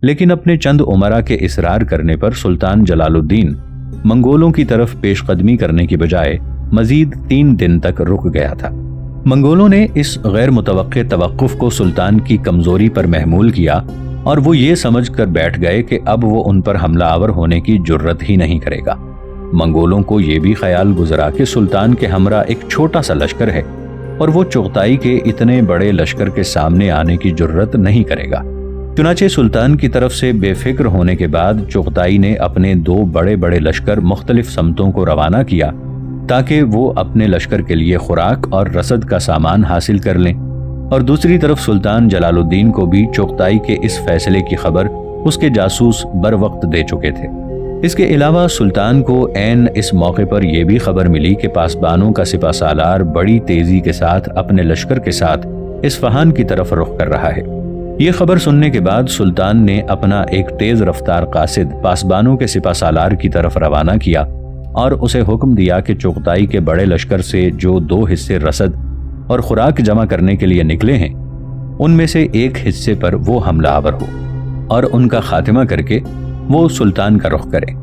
لیکن اپنے چند امراء کے اصرار کرنے پر سلطان جلال الدین منگولوں کی طرف پیش قدمی کرنے کی بجائے مزید 3 دن تک رک گیا تھا۔ منگولوں نے اس غیر متوقع توقف کو سلطان کی کمزوری پر محمول کیا اور وہ یہ سمجھ کر بیٹھ گئے کہ اب وہ ان پر حملہ آور ہونے کی جرت ہی نہیں کرے گا۔ منگولوں کو یہ بھی خیال گزرا کہ سلطان کے ہمراہ ایک چھوٹا سا لشکر ہے اور وہ چغتائی کے اتنے بڑے لشکر کے سامنے آنے کی جرت نہیں کرے گا۔ چنانچہ سلطان کی طرف سے بے فکر ہونے کے بعد چغتائی نے اپنے 2 بڑے بڑے لشکر مختلف سمتوں کو روانہ کیا تاکہ وہ اپنے لشکر کے لیے خوراک اور رسد کا سامان حاصل کر لیں، اور دوسری طرف سلطان جلال الدین کو بھی چغتائی کے اس فیصلے کی خبر اس کے جاسوس بر وقت دے چکے تھے۔ اس کے علاوہ سلطان کو عین اس موقع پر یہ بھی خبر ملی کہ پاسبانوں کا سپہ سالار بڑی تیزی کے ساتھ اپنے لشکر کے ساتھ اصفہان کی طرف رخ کر رہا ہے۔ یہ خبر سننے کے بعد سلطان نے اپنا ایک تیز رفتار قاصد پاسبانوں کے سپہ سالار کی طرف روانہ کیا اور اسے حکم دیا کہ چغتائی کے بڑے لشکر سے جو 2 حصے رسد اور خوراک جمع کرنے کے لیے نکلے ہیں ان میں سے ایک حصے پر وہ حملہ آور ہو اور ان کا خاتمہ کر کے وہ سلطان کا رخ کریں،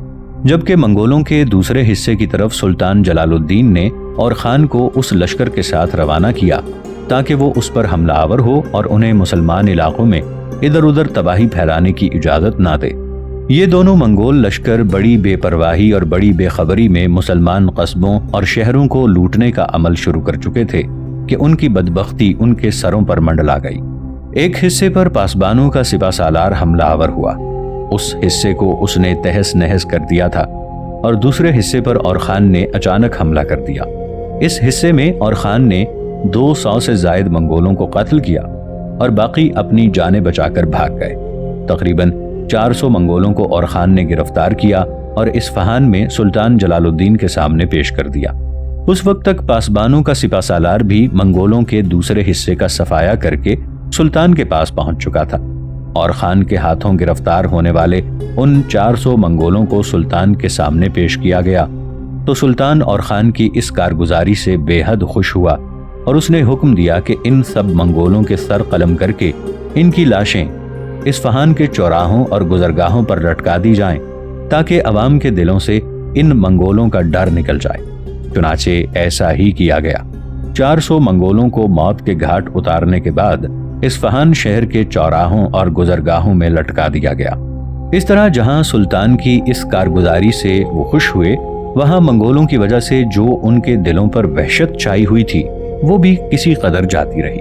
جبکہ منگولوں کے دوسرے حصے کی طرف سلطان جلال الدین نے اور خان کو اس لشکر کے ساتھ روانہ کیا تاکہ وہ اس پر حملہ آور ہو اور انہیں مسلمان علاقوں میں ادھر ادھر تباہی پھیلانے کی اجازت نہ دے۔ یہ دونوں منگول لشکر بڑی بے پرواہی اور بڑی بے خبری میں مسلمان قصبوں اور شہروں کو لوٹنے کا عمل شروع کر چکے تھے کہ ان کی بدبختی ان کے سروں پر منڈلا گئی۔ ایک حصے پر پاسبانوں کا سپہ سالار حملہ آور ہوا، اس حصے کو اس نے تہس نہس کر دیا تھا، اور دوسرے حصے پر اور خان نے اچانک حملہ کر دیا۔ اس حصے میں اور خان نے 200 سے زائد منگولوں کو قتل کیا اور باقی اپنی جانیں بچا کر بھاگ گئے۔ تقریباً 400 منگولوں کو اور خان نے گرفتار کیا اور اصفہان میں سلطان جلال الدین کے سامنے پیش کر دیا۔ اس وقت تک پاسبانوں کا سپہ سالار بھی منگولوں کے دوسرے حصے کا صفایا کر کے سلطان کے پاس پہنچ چکا تھا، اور خان کے ہاتھوں گرفتار ہونے والے ان 400 منگولوں کو سلطان کے سامنے پیش کیا گیا تو سلطان اور خان کی اس کارگزاری سے بے حد خوش ہوا اور اس نے حکم دیا کہ ان سب منگولوں کے سر قلم کر کے ان کی لاشیں اصفہان کے چوراہوں اور گزرگاہوں پر لٹکا دی جائیں تاکہ عوام کے دلوں سے ان منگولوں کا ڈر نکل جائے۔ چنانچہ ایسا ہی کیا گیا۔ 400 منگولوں کو موت کے گھاٹ اتارنے کے بعد اصفہان شہر کے چوراہوں اور گزرگاہوں میں لٹکا دیا گیا۔ اس طرح جہاں سلطان کی اس کارگزاری سے وہ خوش ہوئے، وہاں منگولوں کی وجہ سے جو ان کے دلوں پر وحشت چھائی ہوئی تھی وہ بھی کسی قدر جاتی رہی۔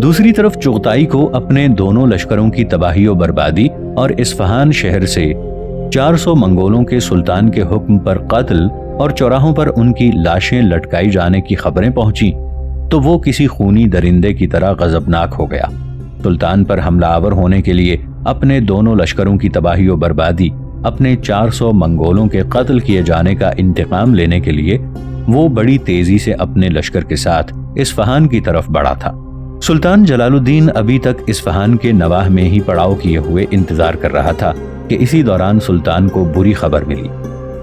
دوسری طرف چغتائی کو اپنے دونوں لشکروں کی تباہی و بربادی اور اصفہان شہر سے 400 منگولوں کے سلطان کے حکم پر قتل اور چوراہوں پر ان کی لاشیں لٹکائی جانے کی خبریں پہنچی تو وہ کسی خونی درندے کی طرح غضبناک ہو گیا۔ سلطان پر حملہ آور ہونے کے لیے اپنے دونوں لشکروں کی تباہی و بربادی، اپنے 400 منگولوں کے قتل کیے جانے کا انتقام لینے کے لیے وہ بڑی تیزی سے اپنے لشکر کے ساتھ اصفہان کی طرف بڑھا تھا۔ سلطان جلال الدین ابھی تک اصفہان کے نواح میں ہی پڑاؤ کیے ہوئے انتظار کر رہا تھا کہ اسی دوران سلطان کو بری خبر ملی۔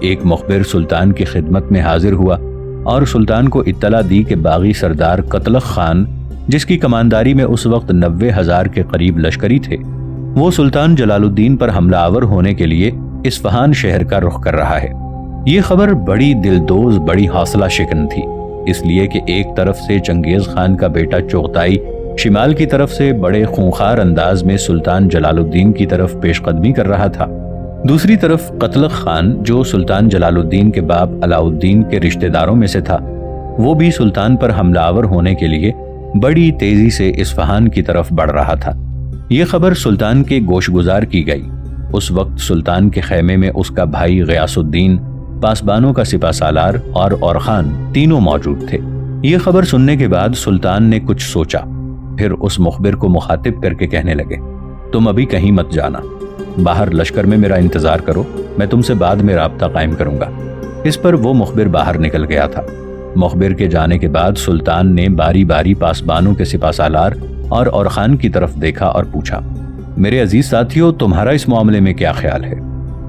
ایک مخبر سلطان کی خدمت میں حاضر ہوا اور سلطان کو اطلاع دی کہ باغی سردار قتلخ خان، جس کی کمانداری میں اس وقت 90,000 کے قریب لشکری تھے، وہ سلطان جلال الدین پر حملہ آور ہونے کے لیے اصفہان شہر کا رخ کر رہا ہے۔ یہ خبر بڑی دلدوز، بڑی حوصلہ شکن تھی، اس لیے کہ ایک طرف سے چنگیز خان کا بیٹا چغتائی شمال کی طرف سے بڑے خونخوار انداز میں سلطان جلال الدین کی طرف پیش قدمی کر رہا تھا، دوسری طرف قتلخ خان جو سلطان جلال الدین کے باپ علاء الدین کے رشتہ داروں میں سے تھا، وہ بھی سلطان پر حملہ آور ہونے کے لیے بڑی تیزی سے اصفہان کی طرف بڑھ رہا تھا۔ یہ خبر سلطان کے گوش گزار کی گئی۔ اس وقت سلطان کے خیمے میں اس کا بھائی غیاث الدین، پاسبانوں کا سپہ سالار اور خان تینوں موجود تھے۔ یہ خبر سننے کے بعد سلطان نے کچھ سوچا، پھر اس مخبر کو مخاطب کر کے کہنے لگے، تم ابھی کہیں مت جانا، باہر لشکر میں میرا انتظار کرو، میں تم سے بعد میں رابطہ قائم کروں گا۔ اس پر وہ مخبر باہر نکل گیا تھا۔ مخبر کے جانے کے بعد سلطان نے باری باری پاسبانوں کے سپہ سالار اور خان کی طرف دیکھا اور پوچھا، میرے عزیز ساتھیوں، تمہارا اس معاملے میں کیا خیال ہے؟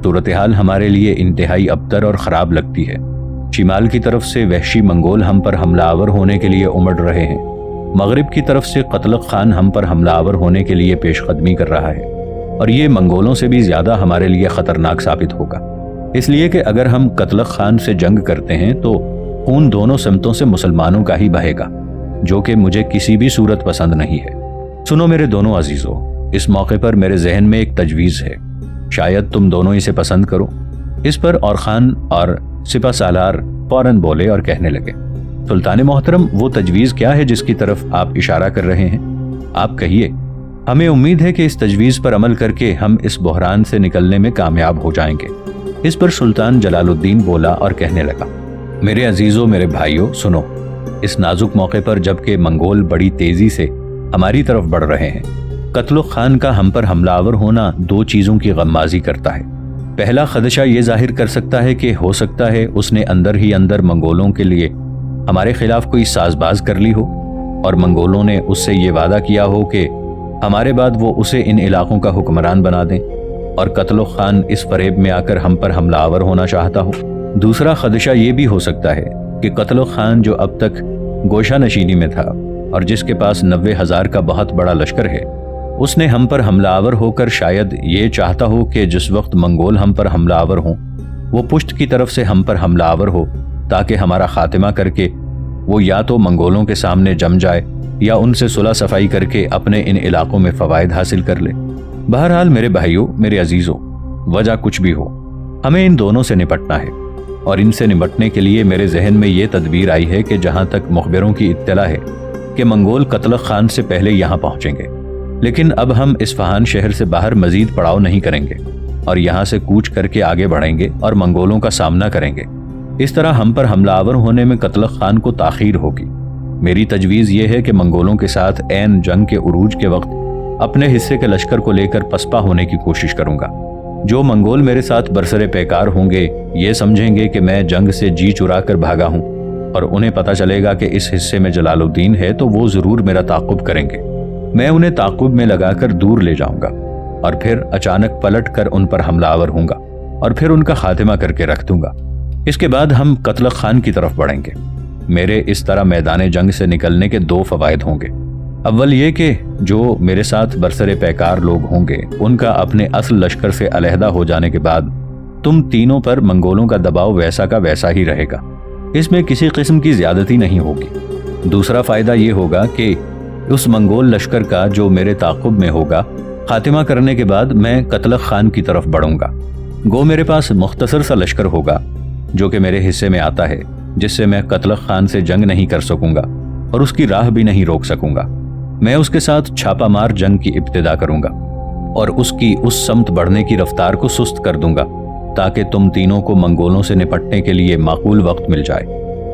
صورتحال ہمارے لیے انتہائی ابتر اور خراب لگتی ہے۔ شمال کی طرف سے وحشی منگول ہم پر حملہ آور ہونے کے لیے امڑ رہے ہیں، مغرب کی طرف سے قتلخ خان ہم پر حملہ آور ہونے کے لیے پیش قدمی کر رہا ہے۔ اور یہ منگولوں سے بھی زیادہ ہمارے لیے خطرناک ثابت ہوگا، اس لیے کہ اگر ہم قتلق خان سے جنگ کرتے ہیں تو خون دونوں سمتوں سے مسلمانوں کا ہی بہے گا، جو کہ مجھے کسی بھی صورت پسند نہیں ہے۔ سنو میرے دونوں عزیزوں، اس موقع پر میرے ذہن میں ایک تجویز ہے، شاید تم دونوں اسے پسند کرو۔ اس پر اور خان اور سپہ سالار فوراً بولے اور کہنے لگے، سلطان محترم، وہ تجویز کیا ہے جس کی طرف آپ اشارہ کر رہے ہیں؟ آپ کہیے۔ ہمیں امید ہے کہ اس تجویز پر عمل کر کے ہم اس بحران سے نکلنے میں کامیاب ہو جائیں گے۔ اس پر سلطان جلال الدین بولا اور کہنے لگا، میرے عزیزوں، میرے بھائیوں، سنو، اس نازک موقع پر جبکہ منگول بڑی تیزی سے ہماری طرف بڑھ رہے ہیں، قتلق خان کا ہم پر حملہ آور ہونا دو چیزوں کی غمازی کرتا ہے۔ پہلا خدشہ یہ ظاہر کر سکتا ہے کہ ہو سکتا ہے اس نے اندر ہی اندر منگولوں کے لیے ہمارے خلاف کوئی ساز باز کر لی ہو، اور منگولوں نے اس سے یہ وعدہ کیا ہو کہ ہمارے بعد وہ اسے ان علاقوں کا حکمران بنا دیں، اور قتلق خان اس فریب میں آ کر ہم پر حملہ آور ہونا چاہتا ہو۔ دوسرا خدشہ یہ بھی ہو سکتا ہے کہ قتلق خان جو اب تک گوشہ نشینی میں تھا اور جس کے پاس 90,000 کا بہت بڑا لشکر ہے، اس نے ہم پر حملہ آور ہو کر شاید یہ چاہتا ہو کہ جس وقت منگول ہم پر حملہ آور ہوں وہ پشت کی طرف سے ہم پر حملہ آور ہو، تاکہ ہمارا خاتمہ کر کے وہ یا تو منگولوں کے سامنے جم جائے یا ان سے صلح صفائی کر کے اپنے ان علاقوں میں فوائد حاصل کر لے۔ بہرحال میرے بھائیوں، میرے عزیزوں، وجہ کچھ بھی ہو، ہمیں ان دونوں سے نپٹنا ہے، اور ان سے نمٹنے کے لیے میرے ذہن میں یہ تدبیر آئی ہے کہ جہاں تک مخبروں کی اطلاع ہے کہ منگول قتلق خان سے پہلے یہاں پہنچیں گے، لیکن اب ہم اصفہان شہر سے باہر مزید پڑاؤ نہیں کریں گے اور یہاں سے کوچ کر کے آگے بڑھیں گے اور منگولوں کا سامنا کریں گے۔ اس طرح ہم پر حملہ آور ہونے میں قتلق خان کو تاخیر ہوگی۔ میری تجویز یہ ہے کہ منگولوں کے ساتھ عین جنگ کے عروج کے وقت اپنے حصے کے لشکر کو لے کر پسپا ہونے کی کوشش کروں گا۔ جو منگول میرے ساتھ برسر پیکار ہوں گے یہ سمجھیں گے کہ میں جنگ سے جی چرا کر بھاگا ہوں، اور انہیں پتہ چلے گا کہ اس حصے میں جلال الدین ہے تو وہ ضرور میرا تعاقب کریں گے۔ میں انہیں تعاقب میں لگا کر دور لے جاؤں گا اور پھر اچانک پلٹ کر ان پر حملہ آور ہوں گا اور پھر ان کا خاتمہ کر کے رکھ دوں گا۔ اس کے بعد ہم قتلق خان کی طرف بڑھیں گے۔ میرے اس طرح میدان جنگ سے نکلنے کے دو فوائد ہوں گے۔ اول یہ کہ جو میرے ساتھ برسر پیکار لوگ ہوں گے ان کا اپنے اصل لشکر سے علیحدہ ہو جانے کے بعد تم تینوں پر منگولوں کا دباؤ ویسا کا ویسا ہی رہے گا، اس میں کسی قسم کی زیادتی نہیں ہوگی۔ دوسرا فائدہ یہ ہوگا کہ اس منگول لشکر کا جو میرے تعاقب میں ہوگا خاتمہ کرنے کے بعد میں قتلق خان کی طرف بڑھوں گا۔ گو میرے پاس مختصر سا لشکر ہوگا جو کہ میرے حصے میں آتا ہے، جس سے میں قتلق خان سے جنگ نہیں کر سکوں گا اور اس کی راہ بھی نہیں روک سکوں گا۔ میں اس کے ساتھ چھاپہ مار جنگ کی ابتدا کروں گا اور اس کی اس سمت بڑھنے کی رفتار کو سست کر دوں گا تاکہ تم تینوں کو منگولوں سے نپٹنے کے لیے معقول وقت مل جائے۔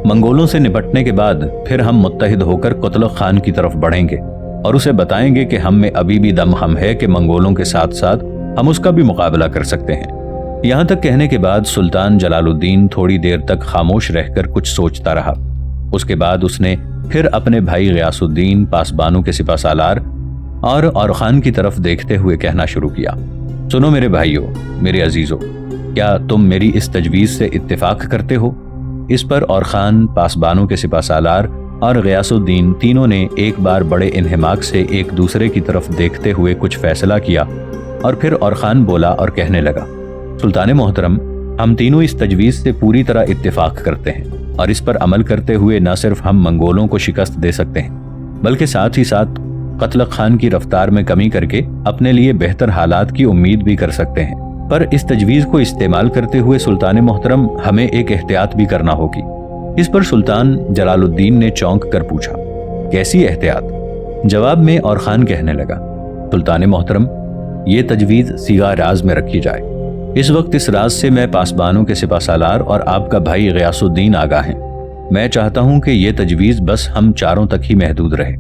منگولوں سے نپٹنے کے بعد پھر ہم متحد ہو کر قتلق خان کی طرف بڑھیں گے اور اسے بتائیں گے کہ ہم میں ابھی بھی دم ہم ہے کہ منگولوں کے ساتھ ساتھ ہم اس کا بھی مقابلہ کر سکتے ہیں۔ یہاں تک کہنے کے بعد سلطان جلال الدین تھوڑی دیر تک خاموش رہ کر کچھ سوچتا رہا۔ اس کے بعد اس نے پھر اپنے بھائی غیاث الدین پاسبانوں کے سپہ سالار اور خان کی طرف دیکھتے ہوئے کہنا شروع کیا، سنو میرے بھائیوں، میرے عزیزوں، کیا تم میری اس تجویز سے اتفاق کرتے ہو؟ اس پر اور خان، پاسبانوں کے سپہ سالار اور غیاث الدین تینوں نے ایک بار بڑے انہماک سے ایک دوسرے کی طرف دیکھتے ہوئے کچھ فیصلہ کیا، اور پھر اور خان بولا اور کہنے لگا، سلطان محترم، ہم تینوں اس تجویز سے پوری طرح اتفاق کرتے ہیں، اور اس پر عمل کرتے ہوئے نہ صرف ہم منگولوں کو شکست دے سکتے ہیں بلکہ ساتھ ہی ساتھ قتلق خان کی رفتار میں کمی کر کے اپنے لیے بہتر حالات کی امید بھی کر سکتے ہیں۔ پر اس تجویز کو استعمال کرتے ہوئے سلطان محترم ہمیں ایک احتیاط بھی کرنا ہوگی۔ اس پر سلطان جلال الدین نے چونک کر پوچھا، کیسی احتیاط؟ جواب میں اور خان کہنے لگا، سلطان محترم، یہ تجویز صیغہ راز میں رکھی جائے۔ اس وقت اس راز سے میں پاسبانوں کے سپہ سالار اور آپ کا بھائی غیاث الدین آگاہ ہیں۔ میں چاہتا ہوں کہ یہ تجویز بس ہم چاروں تک ہی محدود رہے۔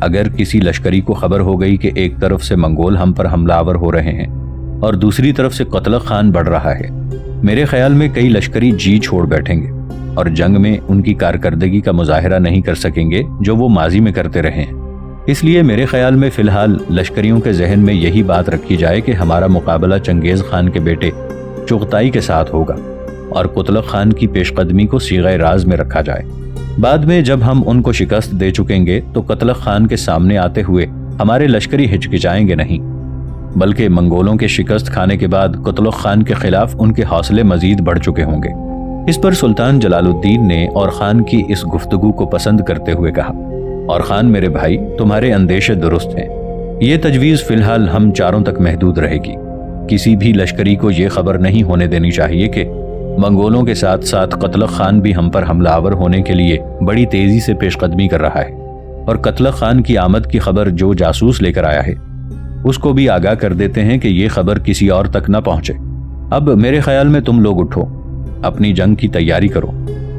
اگر کسی لشکری کو خبر ہو گئی کہ ایک طرف سے منگول ہم پر حملہ آور ہو رہے ہیں اور دوسری طرف سے قتلق خان بڑھ رہا ہے، میرے خیال میں کئی لشکری جی چھوڑ بیٹھیں گے اور جنگ میں ان کی کارکردگی کا مظاہرہ نہیں کر سکیں گے جو وہ ماضی میں کرتے رہے ہیں۔ اس لیے میرے خیال میں فی الحال لشکریوں کے ذہن میں یہی بات رکھی جائے کہ ہمارا مقابلہ چنگیز خان کے بیٹے چغتائی کے ساتھ ہوگا اور قتلق خان کی پیش قدمی کو صیغہ راز میں رکھا جائے۔ بعد میں جب ہم ان کو شکست دے چکیں گے تو قتلق خان کے سامنے آتے ہوئے ہمارے لشکری ہچکچائیں گے نہیں۔ بلکہ منگولوں کے شکست کھانے کے بعد قتلغ خان کے خلاف ان کے حوصلے مزید بڑھ چکے ہوں گے۔ اس پر سلطان جلال الدین نے اور خان کی اس گفتگو کو پسند کرتے ہوئے کہا، اور خان میرے بھائی، تمہارے اندیشے درست ہیں۔ یہ تجویز فی الحال ہم چاروں تک محدود رہے گی۔ کسی بھی لشکری کو یہ خبر نہیں ہونے دینی چاہیے کہ منگولوں کے ساتھ ساتھ قتلغ خان بھی ہم پر حملہ آور ہونے کے لیے بڑی تیزی سے پیش قدمی کر رہا ہے، اور قتلغ خان کی آمد کی خبر جو جاسوس لے کر آیا ہے اس کو بھی آگاہ کر دیتے ہیں کہ یہ خبر کسی اور تک نہ پہنچے۔ اب میرے خیال میں تم لوگ اٹھو، اپنی جنگ کی تیاری کرو،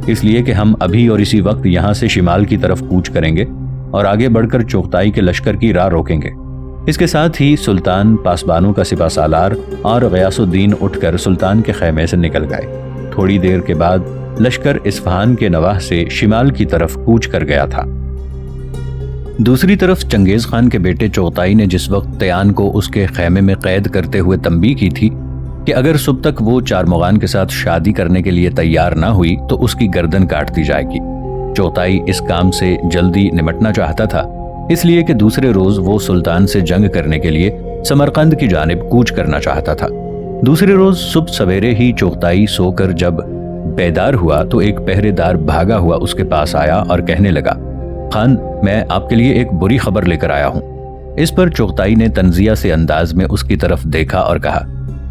اس لیے کہ ہم ابھی اور اسی وقت یہاں سے شمال کی طرف کوچ کریں گے اور آگے بڑھ کر چغتائی کے لشکر کی راہ روکیں گے۔ اس کے ساتھ ہی سلطان، پاسبانوں کا سپہ سالار اور غیاث الدین اٹھ کر سلطان کے خیمے سے نکل گئے۔ تھوڑی دیر کے بعد لشکر اصفہان کے نواح سے شمال کی طرف کوچ کر گیا تھا۔ دوسری طرف چنگیز خان کے بیٹے چغتائی نے جس وقت تیان کو اس کے خیمے میں قید کرتے ہوئے تنبیہ کی تھی کہ اگر صبح تک وہ چارمغان کے ساتھ شادی کرنے کے لیے تیار نہ ہوئی تو اس کی گردن کاٹ دی جائے گی، چغتائی اس کام سے جلدی نمٹنا چاہتا تھا، اس لیے کہ دوسرے روز وہ سلطان سے جنگ کرنے کے لیے سمرقند کی جانب کوچ کرنا چاہتا تھا۔ دوسرے روز صبح سویرے ہی چغتائی سو کر جب بیدار ہوا تو ایک پہرے دار بھاگا ہوا اس کے پاس آیا اور کہنے لگا، خان، میں آپ کے لیے ایک بری خبر لے کر آیا ہوں۔ اس پر چغتائی نے تنزیہ سے انداز میں اس کی طرف دیکھا اور کہا،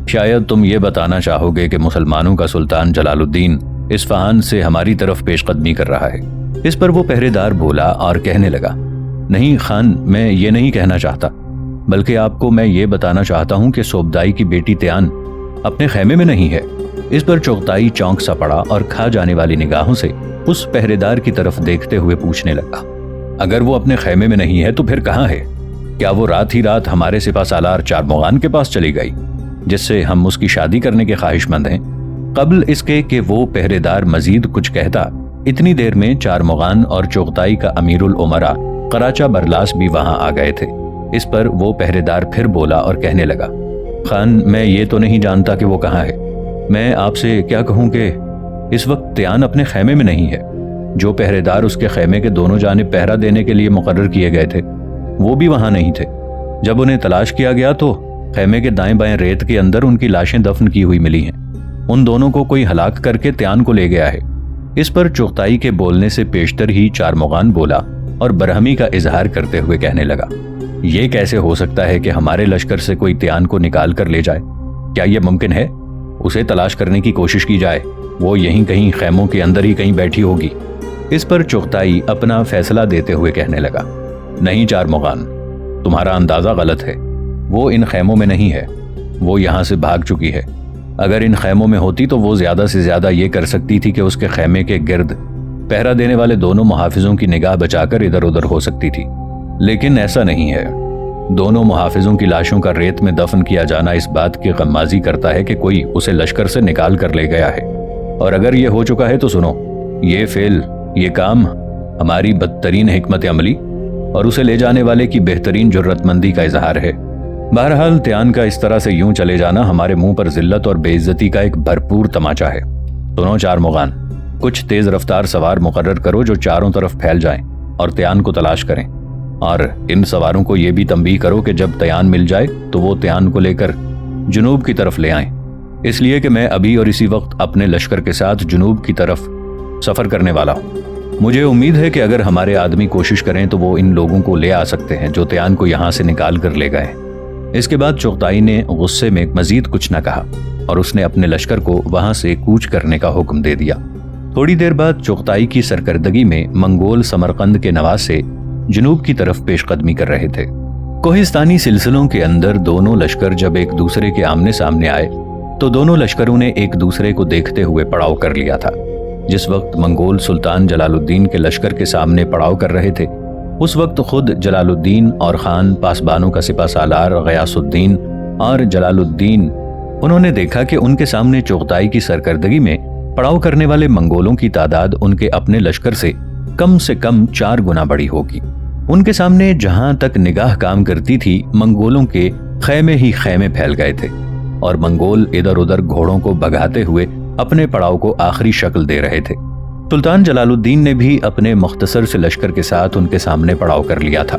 شاید تم یہ بتانا چاہو گے کہ مسلمانوں کا سلطان جلال الدین اصفہان سے ہماری طرف پیش قدمی کر رہا ہے۔ اس پر وہ پہرے دار بولا اور کہنے لگا، نہیں خان، میں یہ نہیں کہنا چاہتا، بلکہ آپ کو میں یہ بتانا چاہتا ہوں کہ صوبدائی کی بیٹی تیان اپنے خیمے میں نہیں ہے۔ اس پر چغتائی چونک سا پڑا اور کھا جانے والی نگاہوں سے اس پہرے دار کی طرف دیکھتے ہوئے پوچھنے لگا، اگر وہ اپنے خیمے میں نہیں ہے تو پھر کہاں ہے؟ کیا وہ رات ہی رات ہمارے سپہ سالار چارمغان کے پاس چلی گئی جس سے ہم اس کی شادی کرنے کے خواہش مند ہیں؟ قبل اس کے کہ وہ پہرے دار مزید کچھ کہتا، اتنی دیر میں چارمغان اور چغتائی کا امیر الامراء قراچہ برلاس بھی وہاں آ گئے تھے۔ اس پر وہ پہرے دار پھر بولا اور کہنے لگا، خان، میں یہ تو نہیں جانتا کہ وہ کہاں ہے۔ میں آپ سے کیا کہوں کہ اس وقت تیان اپنے خیمے میں نہیں ہے۔ جو پہرے دار اس کے خیمے کے دونوں جانب پہرا دینے کے لیے مقرر کیے گئے تھے وہ بھی وہاں نہیں تھے۔ جب انہیں تلاش کیا گیا تو خیمے کے دائیں بائیں ریت کے اندر ان کی لاشیں دفن کی ہوئی ملی ہیں۔ ان دونوں کو کوئی ہلاک کر کے تیان کو لے گیا ہے۔ اس پر چغتائی کے بولنے سے پیشتر ہی چارمغان بولا اور برہمی کا اظہار کرتے ہوئے کہنے لگا، یہ کیسے ہو سکتا ہے کہ ہمارے لشکر سے کوئی تیان کو نکال کر لے جائے؟ کیا یہ ممکن ہے؟ اسے تلاش کرنے کی کوشش کی جائے، وہ یہیں کہیں خیموں کے اندر ہی کہیں بیٹھی ہوگی۔ اس پر چغتائی اپنا فیصلہ دیتے ہوئے کہنے لگا، نہیں چارمغان، تمہارا اندازہ غلط ہے، وہ ان خیموں میں نہیں ہے، وہ یہاں سے بھاگ چکی ہے۔ اگر ان خیموں میں ہوتی تو وہ زیادہ سے زیادہ یہ کر سکتی تھی کہ اس کے خیمے کے گرد پہرا دینے والے دونوں محافظوں کی نگاہ بچا کر ادھر ادھر ہو سکتی تھی، لیکن ایسا نہیں ہے۔ دونوں محافظوں کی لاشوں کا ریت میں دفن کیا جانا اس بات کی غمازی کرتا ہے کہ کوئی اسے لشکر سے نکال کر لے گیا ہے، اور اگر یہ ہو چکا ہے تو سنو، یہ فعل، یہ کام ہماری بدترین حکمت عملی اور اسے لے جانے والے کی بہترین جرت مندی کا اظہار ہے۔ بہرحال تیان کا اس طرح سے یوں چلے جانا ہمارے منہ پر ذلت اور بے عزتی کا ایک بھرپور تماچا ہے۔ سنو چارمغان، کچھ تیز رفتار سوار مقرر کرو جو چاروں طرف پھیل جائیں اور تیان کو تلاش کریں، اور ان سواروں کو یہ بھی تنبیہ کرو کہ جب تیان مل جائے تو وہ تیان کو لے کر جنوب کی طرف لے آئیں، اس لیے کہ میں ابھی اور اسی وقت اپنے لشکر کے ساتھ جنوب کی طرف سفر کرنے والا ہوں۔ مجھے امید ہے کہ اگر ہمارے آدمی کوشش کریں تو وہ ان لوگوں کو لے آ سکتے ہیں جو تیان کو یہاں سے نکال کر لے گئے۔ اس کے بعد چغتائی نے غصے میں مزید کچھ نہ کہا اور اس نے اپنے لشکر کو وہاں سے کوچ کرنے کا حکم دے دیا۔ تھوڑی دیر بعد چغتائی کی سرکردگی میں منگول سمرقند کے نواح سے جنوب کی طرف پیش قدمی کر رہے تھے۔ کوہستانی سلسلوں کے اندر دونوں لشکر جب ایک دوسرے کے آمنے سامنے آئے تو دونوں لشکروں نے ایک دوسرے کو دیکھتے ہوئے پڑاؤ کر لیا تھا۔ جس وقت منگول سلطان جلال الدین کے لشکر کے سامنے پڑاؤ کر رہے تھے اس وقت خود جلال الدین اور خان پاسبانوں کا سپہ سالار غیاث الدین اور جلال الدین انہوں نے دیکھا کہ ان کے سامنے چغتائی کی سرکردگی میں پڑاؤ کرنے والے منگولوں کی تعداد ان کے اپنے لشکر سے کم 4 گنا بڑی ہوگی۔ ان کے سامنے جہاں تک نگاہ کام کرتی تھی منگولوں کے خیمے ہی خیمے پھیل گئے تھے، اور منگول ادھر ادھر گھوڑوں کو بگاتے ہوئے اپنے پڑاؤ کو آخری شکل دے رہے تھے۔ سلطان جلال الدین نے بھی اپنے مختصر سے لشکر کے ساتھ ان کے سامنے پڑاؤ کر لیا تھا۔